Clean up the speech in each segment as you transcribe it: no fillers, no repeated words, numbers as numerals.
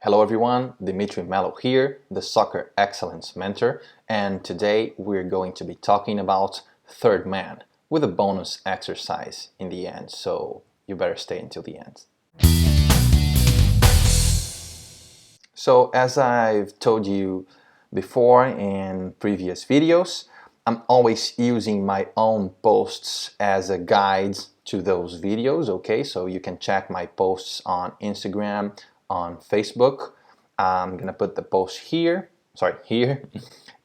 Hello everyone, Dimitri Mello here, the Soccer Excellence Mentor, and today we're going to be talking about third man with a bonus exercise in the end, so you better stay until the end. So as I've told you before in previous videos, I'm always using my own posts as a guide to those videos, okay? So you can check my posts on Instagram, on Facebook. I'm gonna put the post here,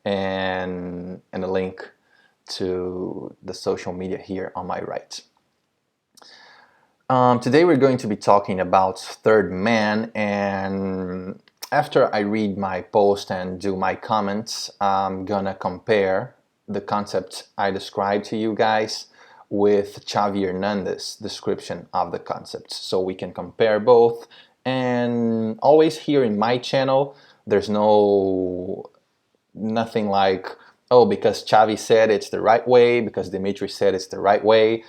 and a link to the social media here on my right. Today we're going to be talking about third man, and after I read my post and do my comments, I'm gonna compare the concept I described to you guys with Xavi Hernandez's description of the concept, so we can compare both. And always here in my channel, there's nothing like, oh, because Xavi said it's the right way, because Dimitri said it's the right way.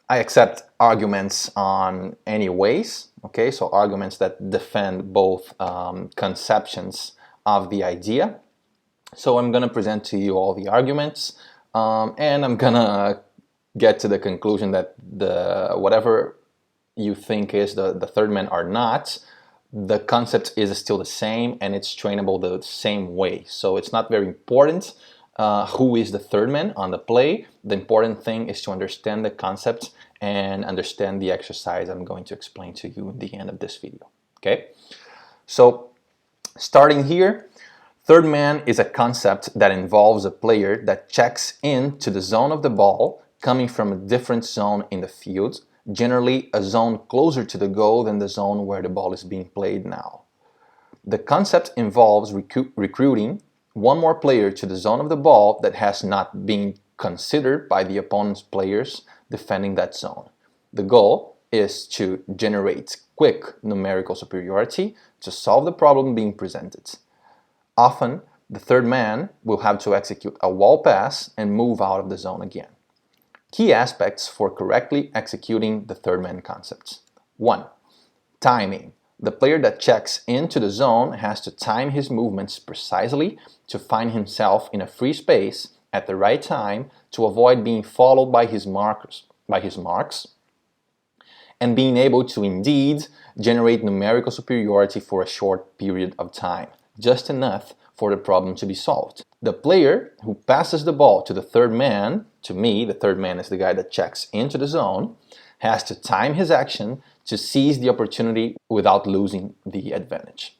I accept arguments on any ways, okay? So arguments that defend both conceptions of the idea. So I'm gonna present to you all the arguments, and I'm gonna get to the conclusion that whatever you think is the third man or not, the concept is still the same and it's trainable the same way. So it's not very important who is the third man on the play. The important thing is to understand the concept and understand the exercise I'm going to explain to you in the end of this video. Okay? So starting here, third man is a concept that involves a player that checks into the zone of the ball coming from a different zone in the field, generally a zone closer to the goal than the zone where the ball is being played now. The concept involves recruiting one more player to the zone of the ball that has not been considered by the opponent's players defending that zone. The goal is to generate quick numerical superiority to solve the problem being presented. Often, the third man will have to execute a wall pass and move out of the zone again. Key aspects for correctly executing the third man concepts. 1. Timing. The player that checks into the zone has to time his movements precisely to find himself in a free space at the right time to avoid being followed by his marks, and being able to indeed generate numerical superiority for a short period of time, just enough for the problem to be solved. The player who passes the ball to the third man, to me, the third man is the guy that checks into the zone, has to time his action to seize the opportunity without losing the advantage.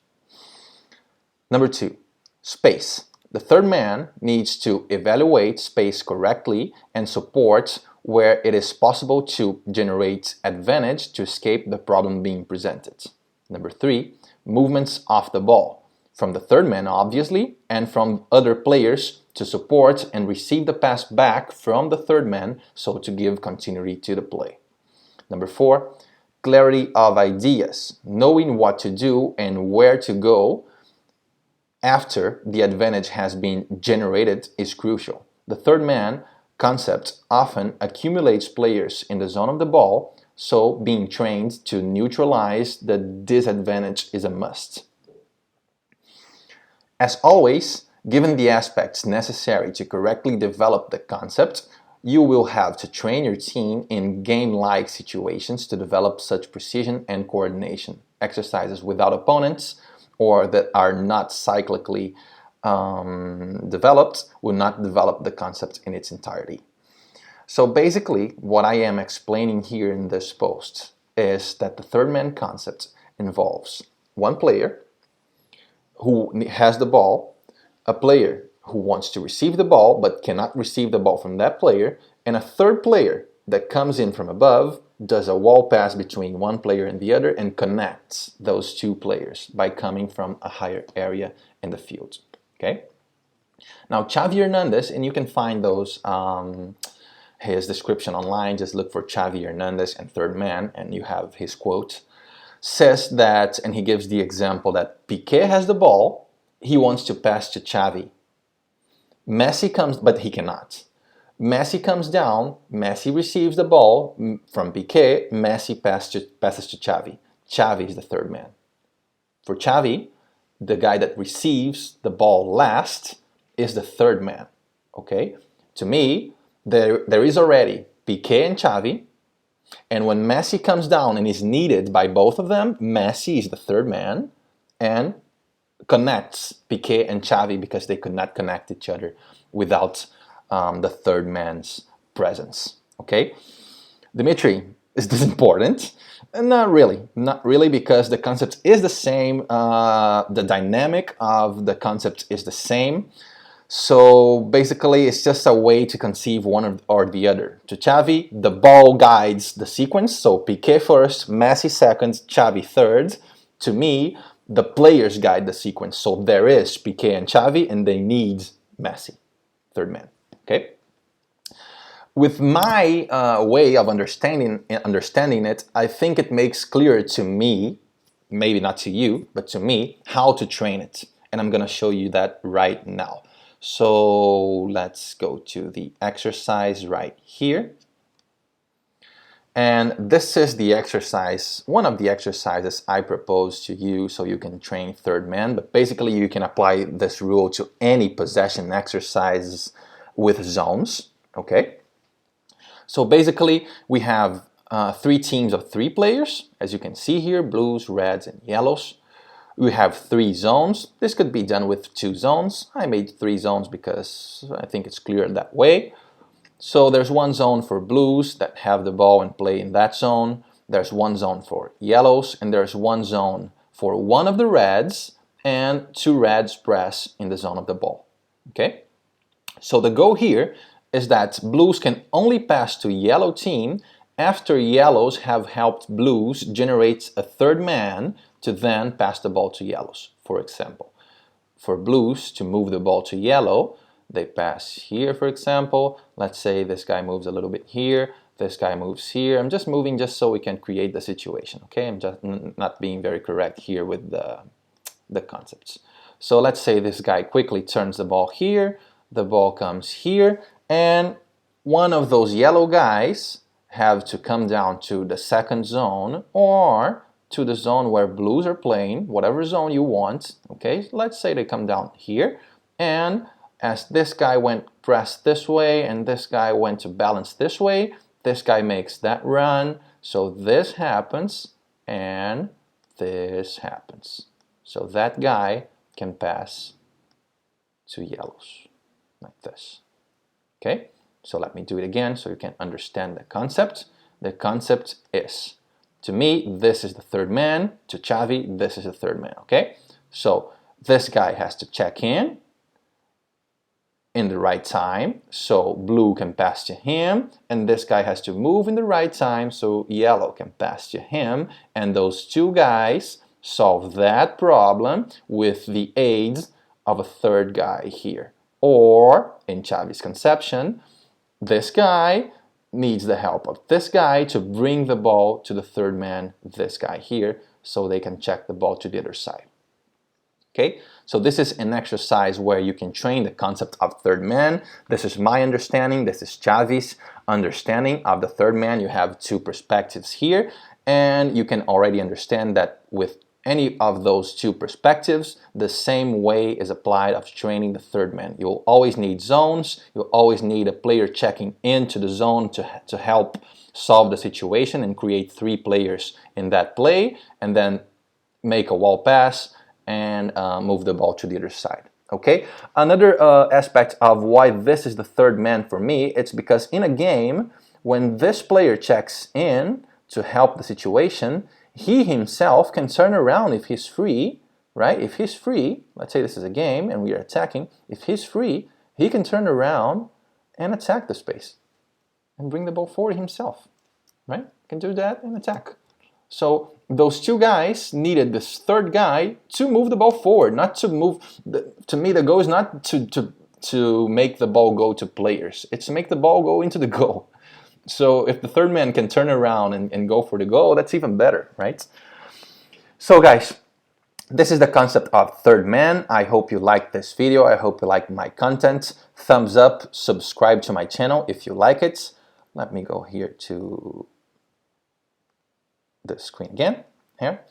Number 2, space. The third man needs to evaluate space correctly and support where it is possible to generate advantage to escape the problem being presented. Number 3, movements off the ball. From the third man, obviously, and from other players to support and receive the pass back from the third man, so to give continuity to the play. Number 4, clarity of ideas. Knowing what to do and where to go after the advantage has been generated is crucial. The third man concept often accumulates players in the zone of the ball, so being trained to neutralize the disadvantage is a must. As always, given the aspects necessary to correctly develop the concept, you will have to train your team in game-like situations to develop such precision and coordination. Exercises without opponents or that are not cyclically developed will not develop the concept in its entirety. So basically, what I am explaining here in this post is that the third man concept involves one player who has the ball, a player who wants to receive the ball but cannot receive the ball from that player, and a third player that comes in from above, does a wall pass between one player and the other, and connects those two players by coming from a higher area in the field. Okay? Now, Xavi Hernandez, and you can find those his description online, just look for Xavi Hernandez and third man, and you have his quote, says that, and he gives the example that Piqué has the ball, he wants to pass to Xavi. Messi comes, but he cannot. Messi comes down, Messi receives the ball from Piqué, Messi passes to Xavi. Xavi is the third man. For Xavi, the guy that receives the ball last is the third man. Okay? To me, there is already Piqué and Xavi, and when Messi comes down and is needed by both of them, Messi is the third man and connects Piqué and Xavi because they could not connect each other without the third man's presence. Okay? Dimitri, is this important? Not really, because the concept is the same. The dynamic of the concept is the same. So basically, it's just a way to conceive one or the other. To Xavi, the ball guides the sequence. So Piqué first, Messi second, Xavi third. To me, the players guide the sequence. So there is Piqué and Xavi, and they need Messi, third man. Okay. With my way of understanding it, I think it makes clear to me, maybe not to you, but to me, how to train it. And I'm going to show you that right now. So let's go to the exercise right here. And this is the exercise, one of the exercises I propose to you so you can train third man. But basically you can apply this rule to any possession exercises with zones, okay? So basically we have 3 teams of 3 players, as you can see here, blues, reds, and yellows. We have 3 zones. This could be done with 2 zones. I made 3 zones because I think it's clear that way. So there's 1 zone for blues that have the ball and play in that zone. There's 1 zone for yellows, and there's 1 zone for one of the reds, and 2 reds press in the zone of the ball. Okay? So the goal here is that blues can only pass to yellow team after yellows have helped blues generate a third man to then pass the ball to yellows. For example, for blues to move the ball to yellow, they pass here, for example. Let's say this guy moves a little bit here, this guy moves here. I'm just moving just so we can create the situation, okay? I'm just not being very correct here with the concepts. So let's say this guy quickly turns the ball here, the ball comes here, and one of those yellow guys have to come down to the second zone or to the zone where blues are playing, whatever zone you want, okay? Let's say they come down here, and as this guy went pressed this way and this guy went to balance this way, this guy makes that run, so this happens and this happens. So that guy can pass to yellows like this. Okay, so let me do it again so you can understand the concept. The concept is, to me, this is the third man. To Xavi, this is the third man. Okay, so this guy has to check in the right time, so blue can pass to him, and this guy has to move in the right time, so yellow can pass to him, and those 2 guys solve that problem with the aid of a third guy here. Or, in Xavi's conception, this guy needs the help of this guy to bring the ball to the third man, this guy here, so they can check the ball to the other side. Okay, so this is an exercise where you can train the concept of third man. This is my understanding, this is Xavi's understanding of the third man. You have 2 perspectives here, and you can already understand that with any of those 2 perspectives, the same way is applied of training the third man. You'll always need zones, you'll always need a player checking into the zone to help solve the situation and create 3 players in that play, and then make a wall pass and move the ball to the other side. Okay, another aspect of why this is the third man for me, it's because in a game, when this player checks in to help the situation, he himself can turn around if he's free, right? If he's free, let's say this is a game and we are attacking, if he's free, he can turn around and attack the space and bring the ball forward himself, right? Can do that and attack. So those 2 guys needed this third guy to move the ball forward, not to move. To me, the goal is not to make the ball go to players. It's to make the ball go into the goal. So if the third man can turn around and go for the goal, that's even better, right? So guys, this is the concept of third man. I hope you liked this video. I hope you like my content. Thumbs up, subscribe to my channel if you like it. Let me go here to the screen again, here.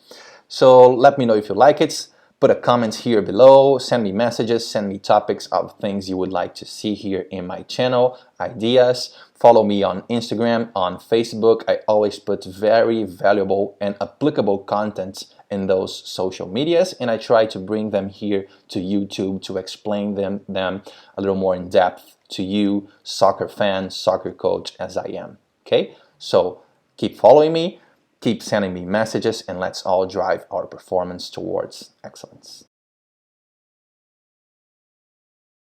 So let me know if you like it. Put a comment here below, send me messages, send me topics of things you would like to see here in my channel, ideas. Follow me on Instagram, on Facebook. I always put very valuable and applicable content in those social medias, and I try to bring them here to YouTube to explain them a little more in depth to you, soccer fan, soccer coach as I am. Okay? So keep following me. Keep sending me messages, and let's all drive our performance towards excellence.